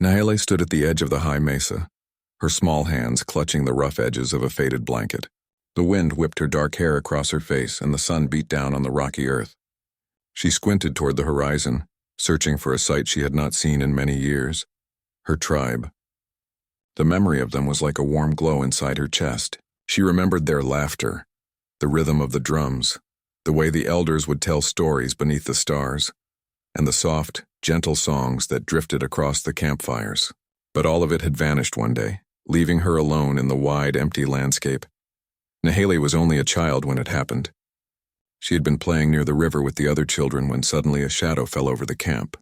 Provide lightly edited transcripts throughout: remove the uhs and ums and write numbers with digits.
Nahele stood at the edge of the high mesa, her small hands clutching the rough edges of a faded blanket. The wind whipped her dark hair across her face, and the sun beat down on the rocky earth. She squinted toward the horizon, searching for a sight she had not seen in many years. Her tribe. The memory of them was like a warm glow inside her chest. She remembered their laughter, the rhythm of the drums, the way the elders would tell stories beneath the stars, and the soft, gentle songs that drifted across the campfires. But all of it had vanished one day, leaving her alone in the wide, empty landscape. Nahele was only a child when it happened. She had been playing near the river with the other children when suddenly a shadow fell over the camp.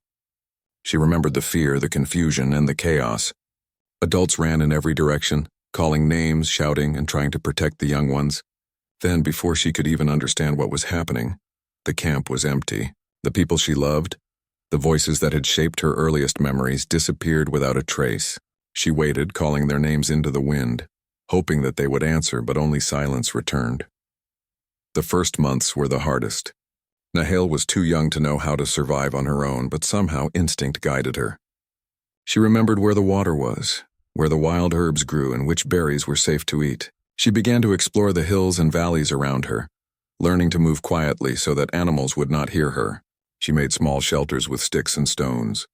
She remembered the fear, the confusion, and the chaos. Adults ran in every direction, calling names, shouting, and trying to protect the young ones. Then, before she could even understand what was happening, the camp was empty. The people she loved, the voices that had shaped her earliest memories, disappeared without a trace. She waited, calling their names into the wind, hoping that they would answer, but only silence returned. The first months were the hardest. Nahele was too young to know how to survive on her own, but somehow instinct guided her. She remembered where the water was, where the wild herbs grew, and which berries were safe to eat. She began to explore the hills and valleys around her, learning to move quietly so that animals would not hear her. She made small shelters with sticks and stones,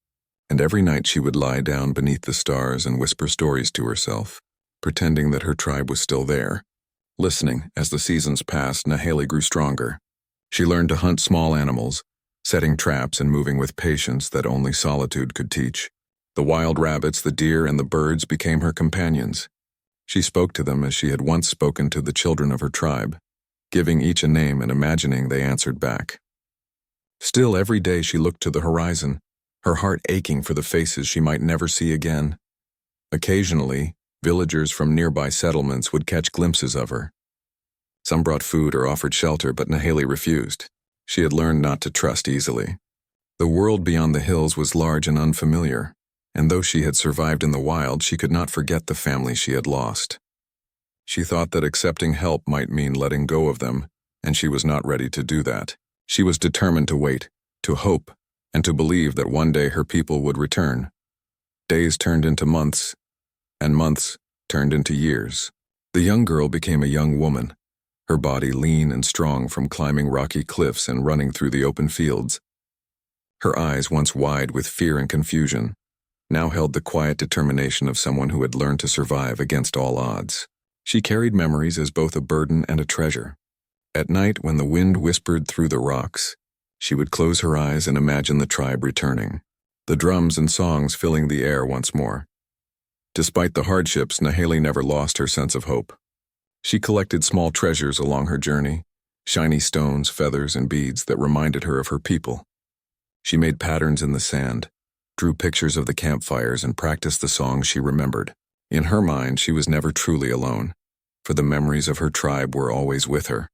and every night she would lie down beneath the stars and whisper stories to herself, pretending that her tribe was still there. Listening, as the seasons passed, Nahele grew stronger. She learned to hunt small animals, setting traps and moving with patience that only solitude could teach. The wild rabbits, the deer, and the birds became her companions. She spoke to them as she had once spoken to the children of her tribe, giving each a name and imagining they answered back. Still, every day she looked to the horizon, her heart aching for the faces she might never see again. Occasionally, villagers from nearby settlements would catch glimpses of her. Some brought food or offered shelter, but Nahele refused. She had learned not to trust easily. The world beyond the hills was large and unfamiliar, and though she had survived in the wild, she could not forget the family she had lost. She thought that accepting help might mean letting go of them, and she was not ready to do that. She was determined to wait, to hope, and to believe that one day her people would return. Days turned into months, and months turned into years. The young girl became a young woman, her body lean and strong from climbing rocky cliffs and running through the open fields. Her eyes, once wide with fear and confusion, now held the quiet determination of someone who had learned to survive against all odds. She carried memories as both a burden and a treasure. At night, when the wind whispered through the rocks, she would close her eyes and imagine the tribe returning, the drums and songs filling the air once more. Despite the hardships, Nahele never lost her sense of hope. She collected small treasures along her journey, shiny stones, feathers, and beads that reminded her of her people. She made patterns in the sand, drew pictures of the campfires, and practiced the songs she remembered. In her mind, she was never truly alone, for the memories of her tribe were always with her,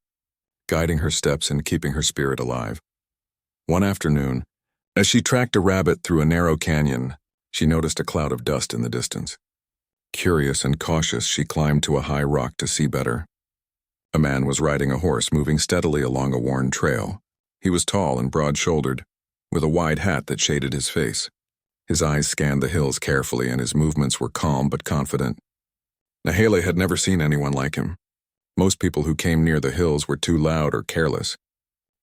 guiding her steps and keeping her spirit alive. One afternoon, as she tracked a rabbit through a narrow canyon, she noticed a cloud of dust in the distance. Curious and cautious, she climbed to a high rock to see better. A man was riding a horse, moving steadily along a worn trail. He was tall and broad-shouldered, with a wide hat that shaded his face. His eyes scanned the hills carefully, and his movements were calm but confident. Nahele had never seen anyone like him. Most people who came near the hills were too loud or careless.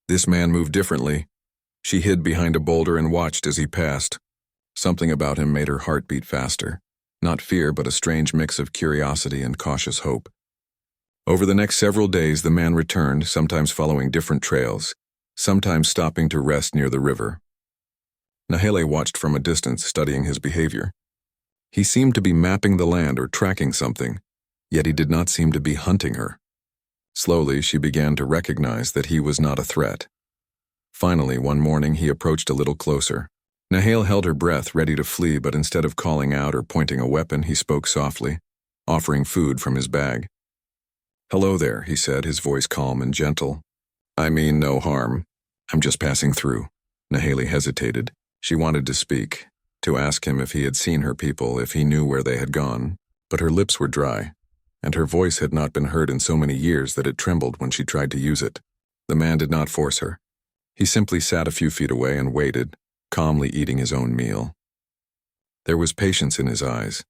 This man moved differently. She hid behind a boulder and watched as he passed. Something about him made her heart beat faster. Not fear, but a strange mix of curiosity and cautious hope. Over the next several days, the man returned, sometimes following different trails, sometimes stopping to rest near the river. Nahele watched from a distance, studying his behavior. He seemed to be mapping the land or tracking something, yet he did not seem to be hunting her. Slowly, she began to recognize that he was not a threat. Finally, one morning, he approached a little closer. Nahele held her breath, ready to flee, but instead of calling out or pointing a weapon, he spoke softly, offering food from his bag. "Hello there," he said, his voice calm and gentle. "I mean no harm. I'm just passing through." Nahele hesitated. She wanted to speak, to ask him if he had seen her people, if he knew where they had gone, but her lips were dry, and her voice had not been heard in so many years that it trembled when she tried to use it. The man did not force her. He simply sat a few feet away and waited, calmly eating his own meal. There was patience in his eyes,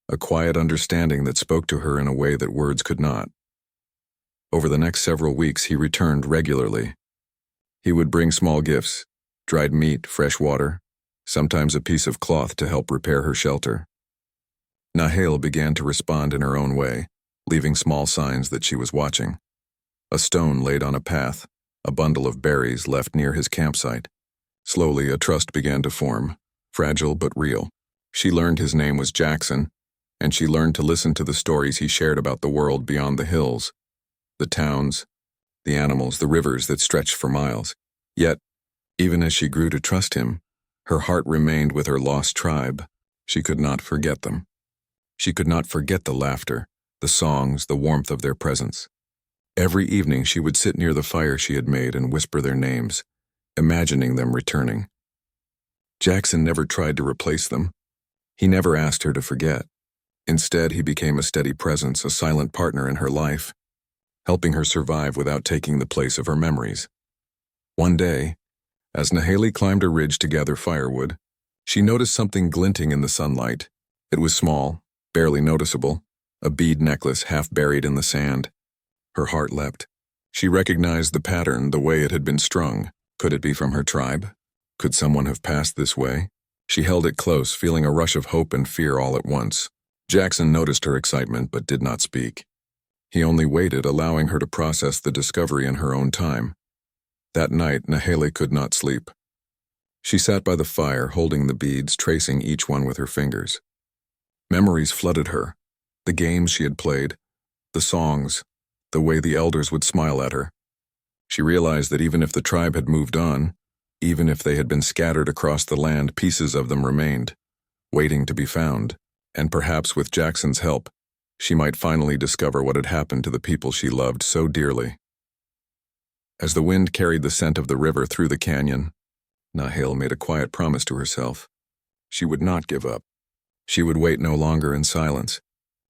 a quiet understanding that spoke to her in a way that words could not. Over the next several weeks, he returned regularly. He would bring small gifts, dried meat, fresh water, sometimes a piece of cloth to help repair her shelter. Nahale began to respond in her own way, leaving small signs that she was watching. A stone laid on a path, a bundle of berries left near his campsite. Slowly, a trust began to form, fragile but real. She learned his name was Jackson, and she learned to listen to the stories he shared about the world beyond the hills, the towns, the animals, the rivers that stretched for miles. Yet, even as she grew to trust him, her heart remained with her lost tribe. She could not forget them. She could not forget the laughter, the songs, the warmth of their presence. Every evening she would sit near the fire she had made and whisper their names, imagining them returning. Jackson never tried to replace them. He never asked her to forget. Instead, he became a steady presence, a silent partner in her life, helping her survive without taking the place of her memories. One day, as Nahale climbed a ridge to gather firewood, she noticed something glinting in the sunlight. It was small, barely noticeable, a bead necklace half buried in the sand. Her heart leapt. She recognized the pattern, the way it had been strung. Could it be from her tribe? Could someone have passed this way? She held it close, feeling a rush of hope and fear all at once. Jackson noticed her excitement but did not speak. He only waited, allowing her to process the discovery in her own time. That night, Nahale could not sleep. She sat by the fire, holding the beads, tracing each one with her fingers. Memories flooded her, the games she had played, the songs, the way the elders would smile at her. She realized that even if the tribe had moved on, even if they had been scattered across the land, pieces of them remained, waiting to be found, and perhaps with Jackson's help, she might finally discover what had happened to the people she loved so dearly. As the wind carried the scent of the river through the canyon, Nahale made a quiet promise to herself. She would not give up. She would wait no longer in silence.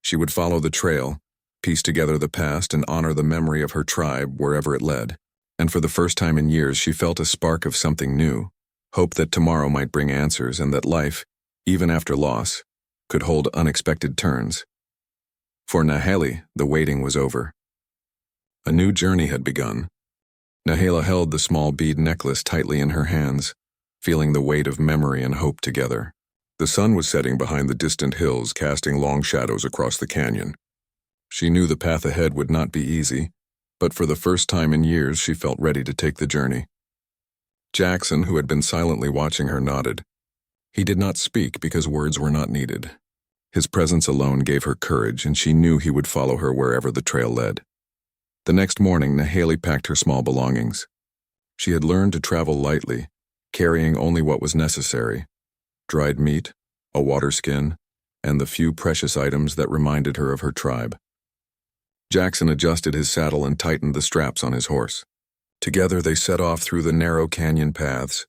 She would follow the trail, piece together the past, and honor the memory of her tribe wherever it led. And for the first time in years, she felt a spark of something new, hope that tomorrow might bring answers and that life, even after loss, could hold unexpected turns. For Nahale, the waiting was over. A new journey had begun. Nahale held the small bead necklace tightly in her hands, feeling the weight of memory and hope together. The sun was setting behind the distant hills, casting long shadows across the canyon. She knew the path ahead would not be easy, but for the first time in years she felt ready to take the journey. Jackson, who had been silently watching her, nodded. He did not speak because words were not needed. His presence alone gave her courage, and she knew he would follow her wherever the trail led. The next morning, Nahale packed her small belongings. She had learned to travel lightly, carrying only what was necessary: dried meat, a water skin, and the few precious items that reminded her of her tribe. Jackson adjusted his saddle and tightened the straps on his horse. Together they set off through the narrow canyon paths,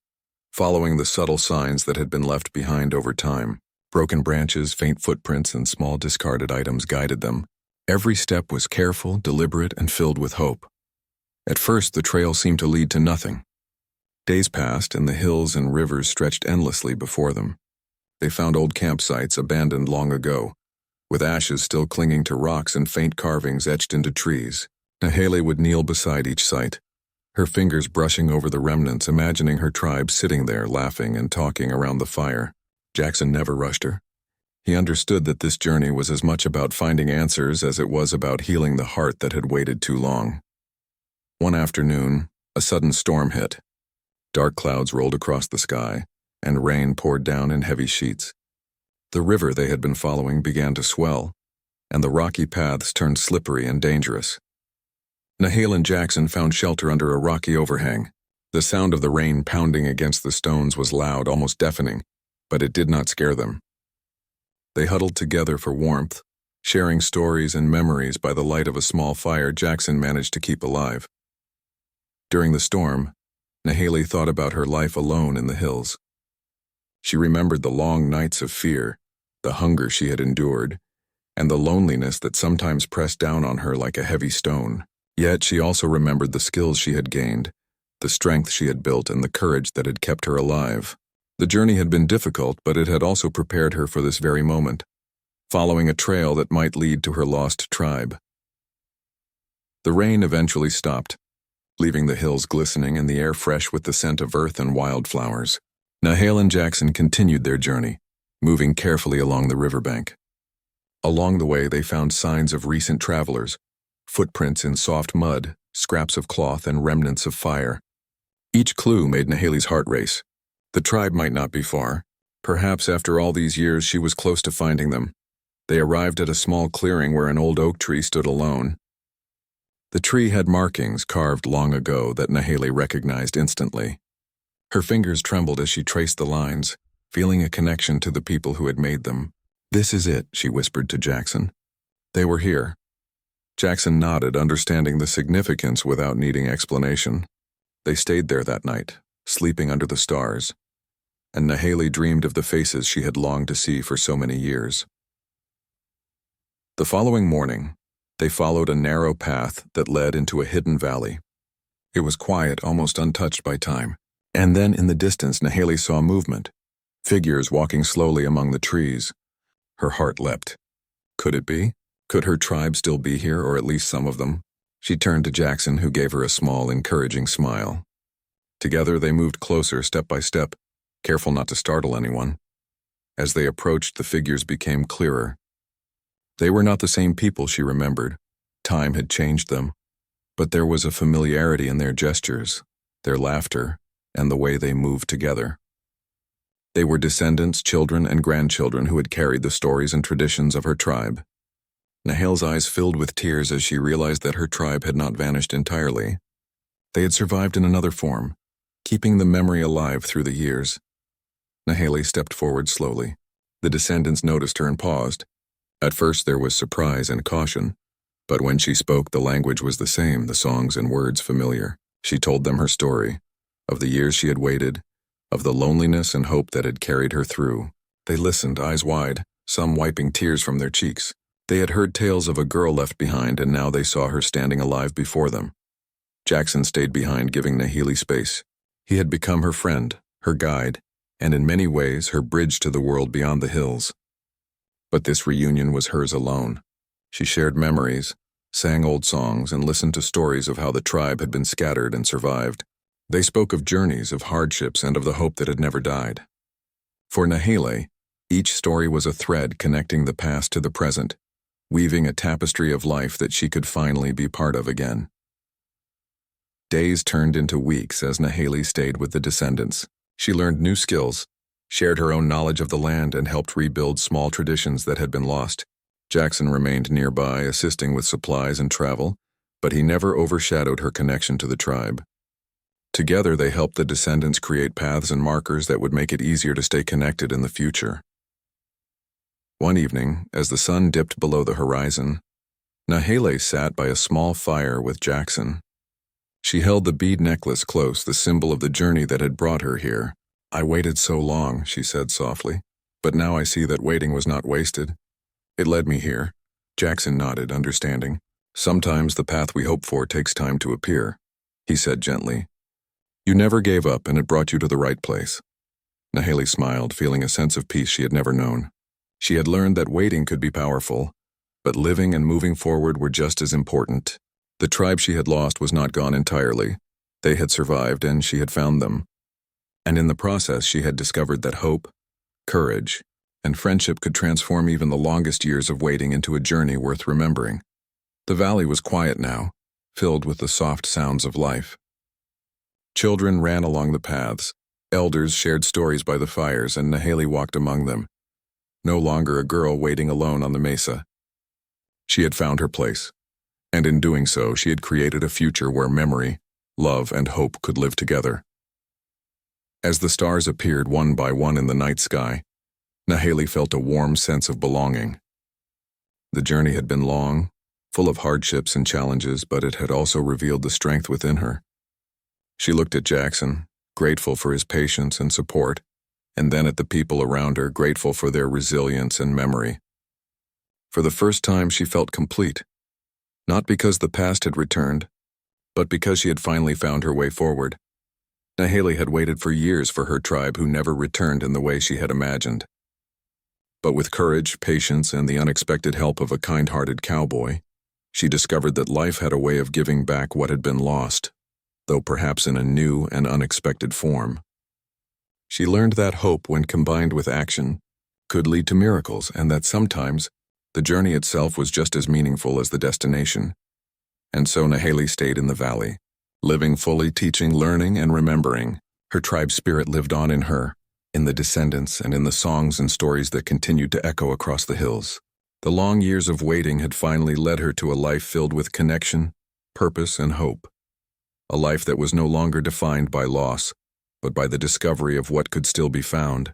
following the subtle signs that had been left behind over time. Broken branches, faint footprints, and small discarded items guided them. Every step was careful, deliberate, and filled with hope. At first, the trail seemed to lead to nothing. Days passed, and the hills and rivers stretched endlessly before them. They found old campsites abandoned long ago, with ashes still clinging to rocks and faint carvings etched into trees. Nahale would kneel beside each site, her fingers brushing over the remnants, imagining her tribe sitting there laughing and talking around the fire. Jackson never rushed her. He understood that this journey was as much about finding answers as it was about healing the heart that had waited too long. One afternoon, a sudden storm hit. Dark clouds rolled across the sky, and rain poured down in heavy sheets. The river they had been following began to swell, and the rocky paths turned slippery and dangerous. Nahale and Jackson found shelter under a rocky overhang. The sound of the rain pounding against the stones was loud, almost deafening, but it did not scare them. They huddled together for warmth, sharing stories and memories by the light of a small fire Jackson managed to keep alive. During the storm, Nahale thought about her life alone in the hills. She remembered the long nights of fear, the hunger she had endured, and the loneliness that sometimes pressed down on her like a heavy stone. Yet she also remembered the skills she had gained, the strength she had built, and the courage that had kept her alive. The journey had been difficult, but it had also prepared her for this very moment, following a trail that might lead to her lost tribe. The rain eventually stopped, leaving the hills glistening and the air fresh with the scent of earth and wildflowers. Nahale and Jackson continued their journey, moving carefully along the riverbank. Along the way, they found signs of recent travelers, footprints in soft mud, scraps of cloth, and remnants of fire. Each clue made Nahale's heart race. The tribe might not be far. Perhaps after all these years she was close to finding them. They arrived at a small clearing where an old oak tree stood alone. The tree had markings carved long ago that Nahale recognized instantly. Her fingers trembled as she traced the lines, feeling a connection to the people who had made them. "This is it," she whispered to Jackson. They were here. Jackson nodded, understanding the significance without needing explanation. They stayed there that night, sleeping under the stars, and Nahale dreamed of the faces she had longed to see for so many years. The following morning, they followed a narrow path that led into a hidden valley. It was quiet, almost untouched by time. And then in the distance, Nahale saw movement, figures walking slowly among the trees. Her heart leapt. Could it be? Could her tribe still be here, or at least some of them? She turned to Jackson, who gave her a small, encouraging smile. Together they moved closer, step by step, careful not to startle anyone. As they approached, the figures became clearer. They were not the same people she remembered. Time had changed them. But there was a familiarity in their gestures, their laughter, and the way they moved together. They were descendants, children, and grandchildren who had carried the stories and traditions of her tribe. Nahale's eyes filled with tears as she realized that her tribe had not vanished entirely. They had survived in another form, keeping the memory alive through the years. Nahale stepped forward slowly. The descendants noticed her and paused. At first there was surprise and caution, but when she spoke, the language was the same, the songs and words familiar. She told them her story, of the years she had waited, of the loneliness and hope that had carried her through. They listened, eyes wide, some wiping tears from their cheeks. They had heard tales of a girl left behind, and now they saw her standing alive before them. Jackson stayed behind, giving Nahale space. He had become her friend, her guide, and in many ways her bridge to the world beyond the hills. But this reunion was hers alone. She shared memories, sang old songs, and listened to stories of how the tribe had been scattered and survived. They spoke of journeys, of hardships, and of the hope that had never died. For Nahale, each story was a thread connecting the past to the present, weaving a tapestry of life that she could finally be part of again. Days turned into weeks as Nahale stayed with the descendants. She learned new skills, shared her own knowledge of the land, and helped rebuild small traditions that had been lost. Jackson remained nearby, assisting with supplies and travel, but he never overshadowed her connection to the tribe. Together they helped the descendants create paths and markers that would make it easier to stay connected in the future. One evening, as the sun dipped below the horizon, Nahale sat by a small fire with Jackson. She held the bead necklace close, the symbol of the journey that had brought her here. "I waited so long," she said softly, "but now I see that waiting was not wasted. It led me here." Jackson nodded, understanding. "Sometimes the path we hope for takes time to appear," he said gently. "You never gave up, and it brought you to the right place." Nahale smiled, feeling a sense of peace she had never known. She had learned that waiting could be powerful, but living and moving forward were just as important. The tribe she had lost was not gone entirely. They had survived, and she had found them. And in the process, she had discovered that hope, courage, and friendship could transform even the longest years of waiting into a journey worth remembering. The valley was quiet now, filled with the soft sounds of life. Children ran along the paths. Elders shared stories by the fires, and Nahale walked among them. No longer a girl waiting alone on the mesa. She had found her place, and in doing so, she had created a future where memory, love, and hope could live together. As the stars appeared one by one in the night sky, Nahale felt a warm sense of belonging. The journey had been long, full of hardships and challenges, but it had also revealed the strength within her. She looked at Jackson, grateful for his patience and support, and then at the people around her, grateful for their resilience and memory. For the first time, she felt complete, not because the past had returned, but because she had finally found her way forward. Nahali had waited for years for her tribe who never returned in the way she had imagined. But with courage, patience, and the unexpected help of a kind-hearted cowboy, she discovered that life had a way of giving back what had been lost, though perhaps in a new and unexpected form. She learned that hope, when combined with action, could lead to miracles, and that sometimes the journey itself was just as meaningful as the destination. And so Nahali stayed in the valley, living fully, teaching, learning, and remembering. Her tribe's spirit lived on in her, in the descendants, and in the songs and stories that continued to echo across the hills. The long years of waiting had finally led her to a life filled with connection, purpose, and hope. A life that was no longer defined by loss, but by the discovery of what could still be found.